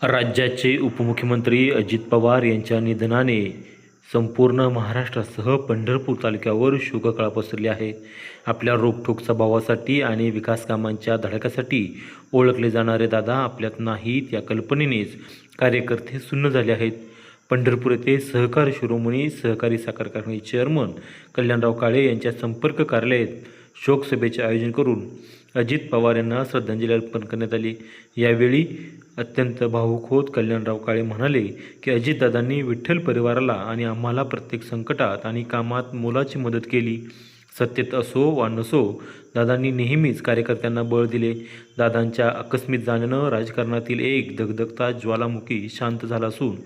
राज्याचे उपमुख्यमंत्री अजित पवार यांच्या निधनाने संपूर्ण महाराष्ट्रासह पंढरपूर तालुक्यावर शोककळा पसरली आहे. आपल्या रोखठोक स्वभावासाठी आणि विकासकामांच्या धडाक्यासाठी ओळखले जाणारे दादा आपल्यात नाहीत या कल्पनेनेच कार्यकर्ते सुन्न झाले आहेत. पंढरपूर येथे सहकार शिरोमणी सहकारी साखर कारखान्याचे चेअरमन कल्याणराव काळे यांच्या संपर्क कार्यालयात शोकसभेचे आयोजन करून अजित पवार यांना श्रद्धांजली अर्पण करण्यात आली. यावेळी अत्यंत भावुक होत कल्याणराव काळे म्हणाले की अजितदादांनी विठ्ठल परिवाराला आणि आम्हाला प्रत्येक संकटात आणि कामात मोलाची मदत केली. सत्तेत असो वा नसो दादांनी नेहमीच कार्यकर्त्यांना बळ दिले. दादांच्या आकस्मित जाण्यानं राजकारणातील एक धगधगता ज्वालामुखी शांत झाला असून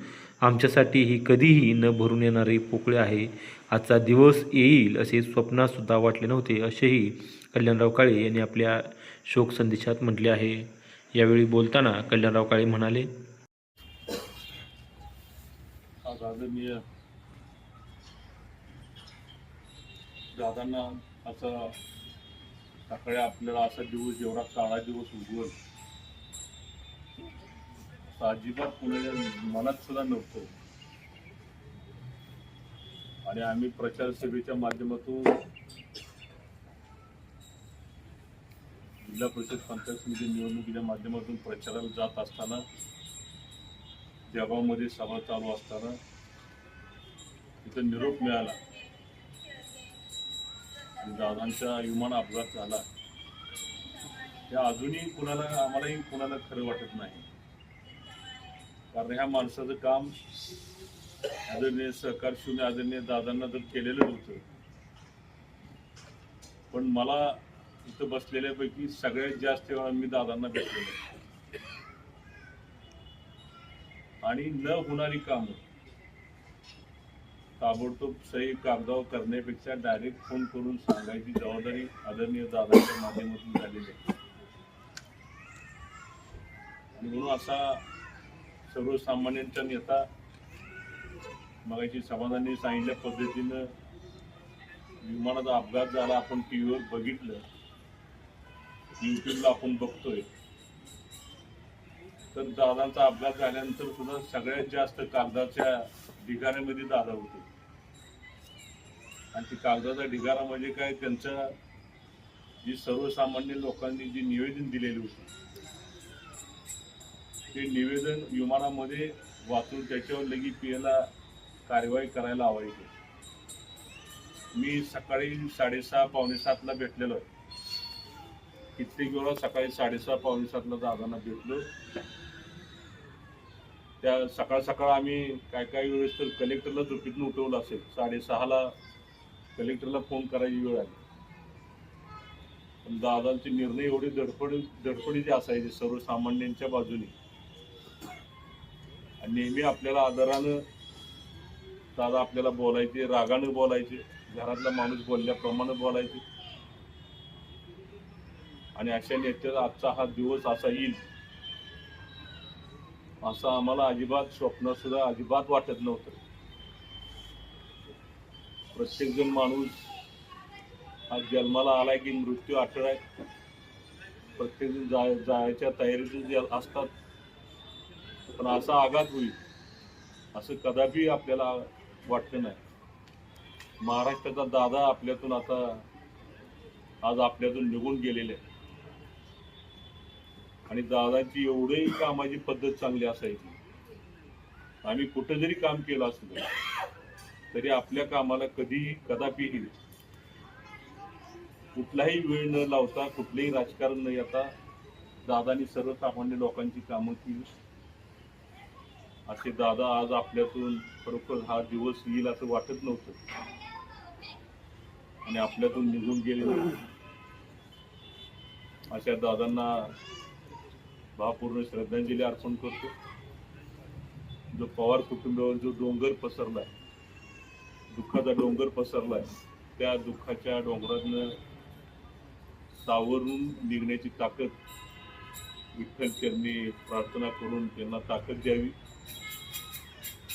आमच्यासाठी ही कधीही न भरून येणारे पोकळे आहे. आजचा दिवस येईल असे स्वप्नातसुद्धा वाटले नव्हते असेही कल्याणराव काळे यांनी आपल्या शोक संदेशात म्हटले आहे. यावेळी बोलताना कल्याणराव काळे म्हणाले, आज आदरणीय दादांना असा सकाळी आपल्याला असा दिवस एवढा काळा दिवस उगवल अजिबात कुणाच्या मनात सुद्धा नव्हतं. आणि आम्ही प्रचार सभेच्या माध्यमातून जिल्हा परिषद पंचायत समिती निवडणुकीच्या माध्यमातून प्रचाराला जात असताना जगामध्ये सभा चालू असताना तिथं निरोप मिळाला आणि दादांचा विमान अपघात झाला. त्या अजूनही आम्हालाही कुणाला खरं वाटत नाही. कारण ह्या माणसाचं काम आदरणीय सहकार शून्य आदरणीय दादांना जर केलेलं होतं, पण मला इथं बसलेल्यापैकी सगळ्यात जास्त वेळा मी दादांना भेटलेलो आणि न होणारी कामं ताबडतोब सही कागदावर करण्यापेक्षा डायरेक्ट फोन करून सांगायची जबाबदारी आदरणीय दादांच्या माध्यमातून झालेली आहे. आणि म्हणून असा सर्वसामान्यांचा नेता मगाशी समाधानी सांगितल्या पद्धतीनं विमानाचा अपघात झाला, आपण टीव्हीवर बघितलं, युट्यूबला आपण बघतोय. तर दादांचा अपघात झाल्यानंतर सुद्धा सगळ्यात जास्त कागदाच्या ढिगाऱ्यामध्ये दादा होते. आणि ती कागदाचा ढिगारा म्हणजे काय, त्यांच्या जी सर्वसामान्य लोकांनी जी निवेदन दिलेली होती ते निवेदन विमानामध्ये वाचून त्याच्यावर लगेच पीएला कार्यवाही करायला हवायची. मी सकाळी 6:30 पावणे 7ला भेटलेलो आहे. कित्येक वेळा सकाळी 6:30 पावणे 7ला दादांना भेटलो. त्या सकाळ सकाळ आम्ही काही वेळेस तर कलेक्टरला झोपेतून उठवलं असेल. 6:30ला कलेक्टरला फोन करायची वेळ आली. पण दादांचे निर्णय एवढे धडपडीचे असायचे सर्वसामान्यांच्या बाजूने. आणि नेहमी आपल्याला आदरानं दादा आपल्याला बोलायचे, रागानं बोलायचे, घरातला माणूस बोलल्याप्रमाणे बोलायचे. आणि अशा नेत्याचा आजचा हा दिवस असा येईल असं आम्हाला अजिबात स्वप्न सुद्धा अजिबात वाटत नव्हतं. प्रत्येक जण माणूस हा जन्माला आलाय की मृत्यू अटळ आहे. प्रत्येक जण जायच्या तयारीतच असतात. पण असा आघात होईल असं कदापि आपल्याला वाटलं नाही. महाराष्ट्राचा दादा आपल्यातून आता आज आपल्यातून निघून गेलेले आहे. आणि दादाची एवढी कामाची पद्धत चांगली असायची. आम्ही कुठं जरी काम केलं असलं तरी आपल्या कामाला कदापिही कुठलाही वेळ न लावता, कुठलेही राजकारण न येता दादानी सर्वसामान्य लोकांची कामं केली. असे दादा आज आपल्यातून खरोखर हा दिवस येईल असं वाटत नव्हतं आणि आपल्यातून निघून गेले. अशा दादांना भावपूर्ण श्रद्धांजली अर्पण करतो. जो पवार कुटुंबावर जो डोंगर पसरलाय, दुःखाचा डोंगर पसरलाय, त्या दुःखाच्या डोंगरातनं सावरून निघण्याची ताकद विठ्ठल चरणी प्रार्थना करून त्यांना ताकद द्यावी.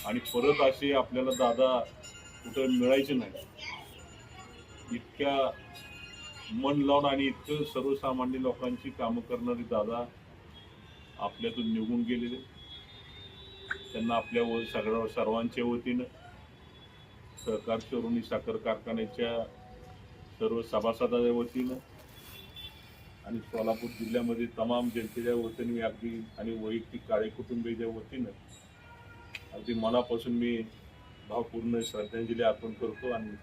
आणि परत असे आपल्याला दादा कुठं मिळायचे नाही. इतक्या मन लावून आणि इतकं सर्वसामान्य लोकांची कामं करणारे दादा आपल्यातून निघून गेलेले. त्यांना आपल्या सर्वांच्या वतीनं सहकार चोरुणी साखर कारखान्याच्या सर्व सभासदांच्या वतीनं आणि सोलापूर जिल्ह्यामध्ये तमाम जनतेच्या वतीने अगदी आणि वैयक्तिक काळे कुटुंबियाच्या वतीनं अगदी मनापासून मी भावपूर्ण श्रद्धांजली अर्पण करतो आणि